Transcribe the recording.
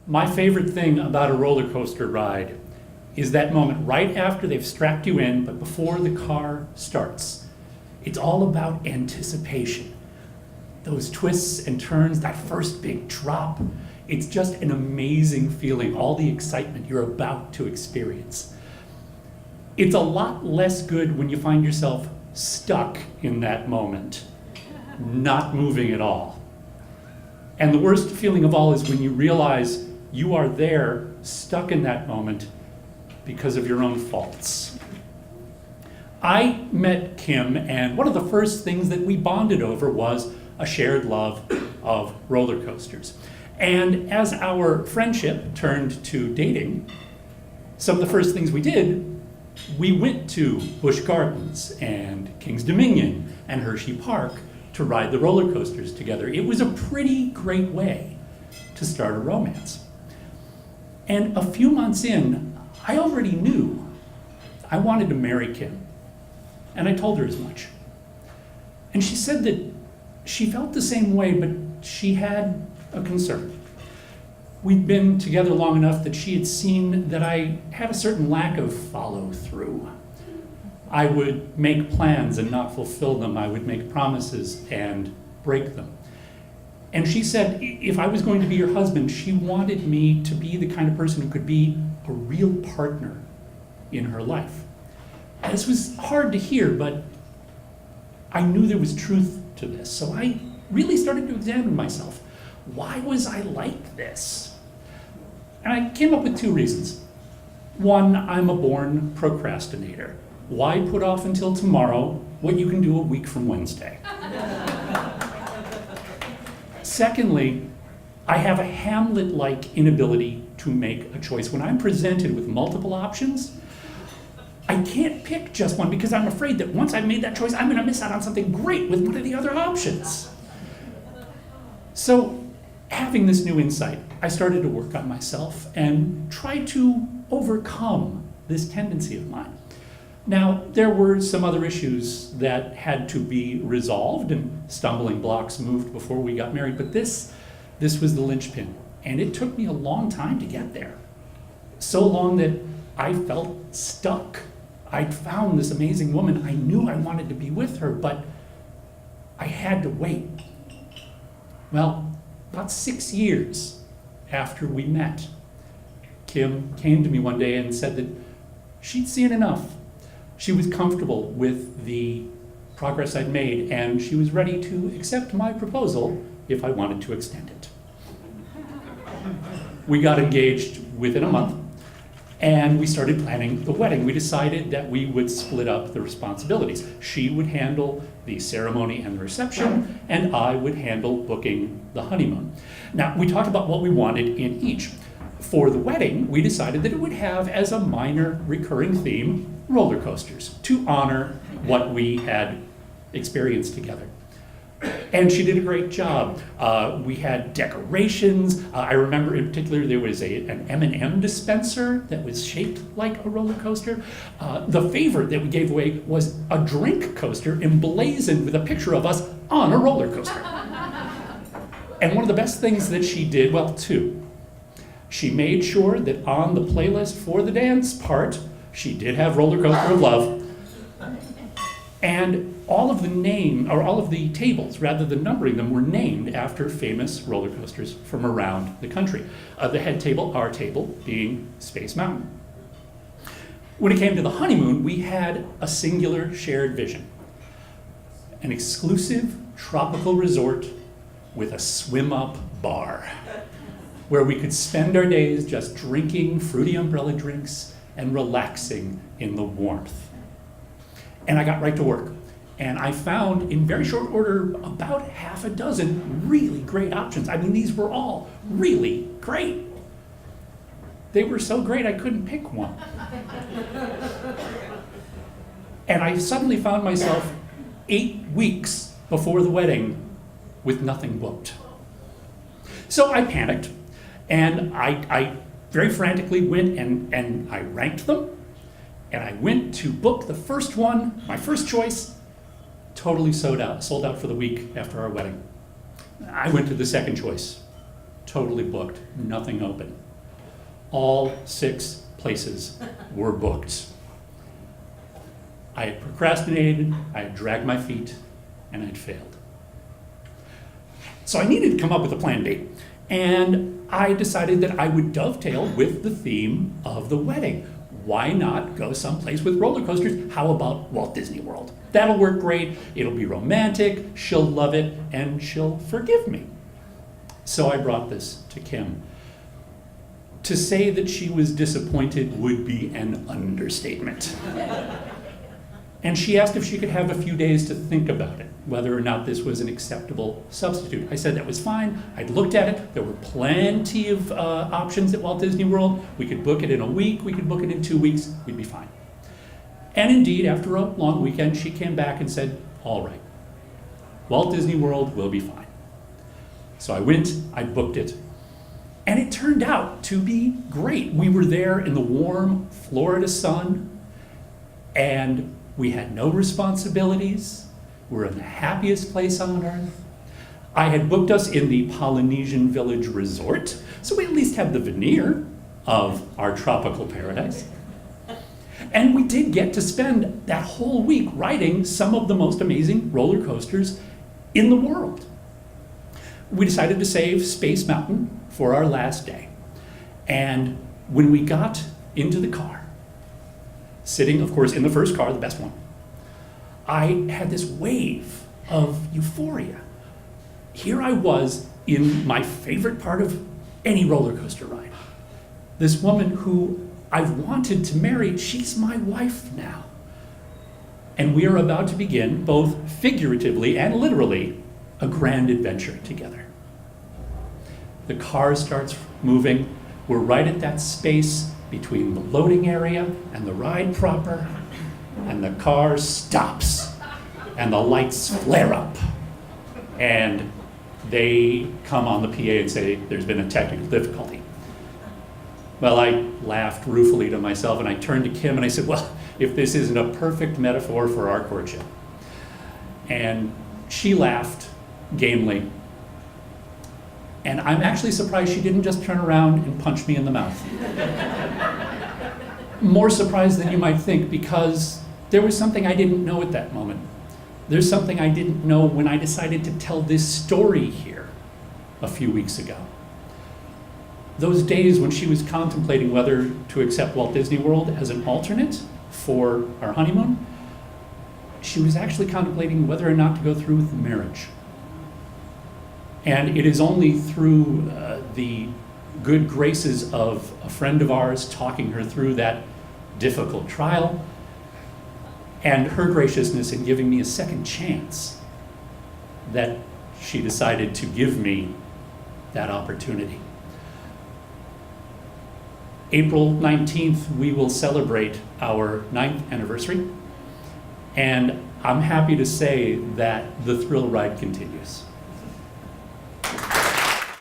My favorite thing about a roller coaster ride is that moment right after they've strapped you in, but before the car starts. It's all about anticipation. Those twists and turns, that first big drop. It's just an amazing feeling, all the excitement you're about to experience. It's a lot less good when you find yourself stuck in that moment, not moving at all. And the worst feeling of all is when you realize you are there, stuck in that moment, because of your own faults. I met Kim, and one of the first things that we bonded over was a shared love of roller coasters. And as our friendship turned to dating, some of the first things we did, we went to Busch Gardens and King's Dominion and Hershey Park to ride the roller coasters together. It was a pretty great way to start a romance. And a few months in, I already knew I wanted to marry Kim. And I told her as much. And she said that she felt the same way, but she had a concern. We'd been together long enough that she had seen that I had a certain lack of follow-through. I would make plans and not fulfill them. I would make promises and break them. And she said if I was going to be her husband, she wanted me to be the kind of person who could be a real partner in her life. This was hard to hear, but I knew there was truth to this. So I really started to examine myself. Why was I like this? And I came up with two reasons. One, I'm a born procrastinator. Why put off until tomorrow what you can do a week from Wednesday? Secondly, I have a Hamlet-like inability to make a choice. When I'm presented with multiple options, I can't pick just one because I'm afraid that once I've made that choice, I'm going to miss out on something great with one of the other options. So, having this new insight, I started to work on myself and try to overcome this tendency of mine. Now, there were some other issues that had to be resolved and stumbling blocks moved before we got married, but this was the linchpin. And it took me a long time to get there. So long that I felt stuck. I'd found this amazing woman. I knew I wanted to be with her, but I had to wait. Well, about 6 years after we met, Kim came to me one day and said that she'd seen enough. She was comfortable with the progress I'd made, and she was ready to accept my proposal if I wanted to extend it. We got engaged within a month, and we started planning the wedding. We decided that we would split up the responsibilities. She would handle the ceremony and the reception, and I would handle booking the honeymoon. Now, we talked about what we wanted in each. For the wedding, we decided that it would have as a minor recurring theme roller coasters to honor what we had experienced together. And she did a great job. We had decorations. I remember in particular there was an M&M dispenser that was shaped like a roller coaster. The favorite that we gave away was a drink coaster emblazoned with a picture of us on a roller coaster. And one of the best things that she did, well, two. She made sure that on the playlist for the dance part, she did have Roller Coaster of Love. And all of the tables, rather than numbering them, were named after famous roller coasters from around the country. The head table, our table, being Space Mountain. When it came to the honeymoon, we had a singular shared vision. An exclusive tropical resort with a swim-up bar, where we could spend our days just drinking fruity umbrella drinks and relaxing in the warmth. And I got right to work. And I found in very short order about half a dozen really great options. I mean, these were all really great. They were so great I couldn't pick one. And I suddenly found myself 8 weeks before the wedding with nothing booked. So I panicked, and I very frantically went and I ranked them, and I went to book the first one, my first choice, totally sold out for the week after our wedding. I went to the second choice, totally booked, nothing open. All 6 places were booked. I had procrastinated, I had dragged my feet, and I'd failed. So I needed to come up with a plan B. And I decided that I would dovetail with the theme of the wedding. Why not go someplace with roller coasters? How about Walt Disney World? That'll work great, it'll be romantic, she'll love it, and she'll forgive me. So I brought this to Kim. To say that she was disappointed would be an understatement. And she asked if she could have a few days to think about it, whether or not this was an acceptable substitute. I said that was fine. I'd looked at it. There were plenty of options at Walt Disney World. We could book it in a week. We could book it in 2 weeks. We'd be fine. And indeed, after a long weekend, she came back and said, all right, Walt Disney World will be fine. So I went, I booked it, and it turned out to be great. We were there in the warm Florida sun, and we had no responsibilities. We're in the happiest place on earth. I had booked us in the Polynesian Village Resort, so we at least have the veneer of our tropical paradise. And we did get to spend that whole week riding some of the most amazing roller coasters in the world. We decided to save Space Mountain for our last day. And when we got into the car, sitting, of course, in the first car, the best one, I had this wave of euphoria. Here I was in my favorite part of any roller coaster ride. This woman who I've wanted to marry, she's my wife now. And we are about to begin, both figuratively and literally, a grand adventure together. The car starts moving. We're right at that space between the loading area and the ride proper, and the car stops, and the lights flare up, and they come on the PA and say, there's been a technical difficulty. Well, I laughed ruefully to myself, and I turned to Kim and I said, well, if this isn't a perfect metaphor for our courtship. And she laughed gamely. And I'm actually surprised she didn't just turn around and punch me in the mouth. More surprised than you might think, because there was something I didn't know at that moment. There's something I didn't know when I decided to tell this story here a few weeks ago. Those days when she was contemplating whether to accept Walt Disney World as an alternate for our honeymoon, she was actually contemplating whether or not to go through with the marriage. And it is only through the good graces of a friend of ours talking her through that difficult trial, and her graciousness in giving me a second chance, that she decided to give me that opportunity. April 19th, we will celebrate our 9th anniversary, and I'm happy to say that the thrill ride continues.